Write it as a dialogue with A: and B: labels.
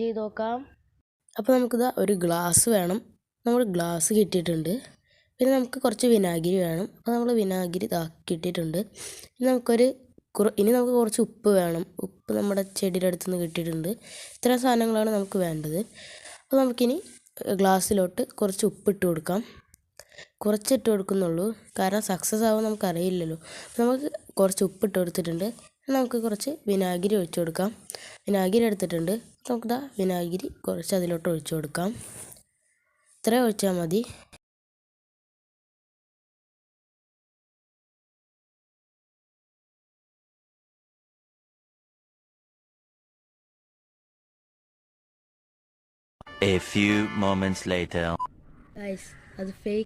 A: ചെയ്ത് നോക്കാം. അപ്പോൾ നമുക്കിതാ ഒരു ഗ്ലാസ് വേണം. നമ്മൾ ഗ്ലാസ് കിട്ടിയിട്ടുണ്ട്. പിന്നെ നമുക്ക് കുറച്ച് വിനാഗിരി വേണം. അപ്പോൾ നമ്മൾ വിനാഗിരി കിട്ടിയിട്ടുണ്ട്. ഇനി നമുക്ക് കുറച്ച് ഉപ്പ് വേണം. ഉപ്പ് നമ്മുടെ ചെടിയുടെ അടുത്ത് നിന്ന് കിട്ടിയിട്ടുണ്ട്. ഇത്രയും സാധനങ്ങളാണ് നമുക്ക് വേണ്ടത്. അപ്പോൾ നമുക്കിനി ഗ്ലാസ്സിലോട്ട് കുറച്ച് ഉപ്പിട്ട് കൊടുക്കാം. കുറച്ചിട്ട് കൊടുക്കുന്നുള്ളൂ, കാരണം സക്സസ് ആവുമെന്ന് നമുക്കറിയില്ലല്ലോ. അപ്പോൾ നമുക്ക് കുറച്ച് ഉപ്പിട്ട് കൊടുത്തിട്ടുണ്ട്. നമുക്ക് കുറച്ച് വിനാഗിരി ഒഴിച്ചു കൊടുക്കാം. വിനാഗിരി എടുത്തിട്ടുണ്ട്. നമുക്കിതാ വിനാഗിരി കുറച്ച് അതിലോട്ട് ഒഴിച്ചു കൊടുക്കാം. ഇത്രയും ഒഴിച്ചാൽ മതി.
B: A few moments later.
A: Guys, അത് ഫേക്ക്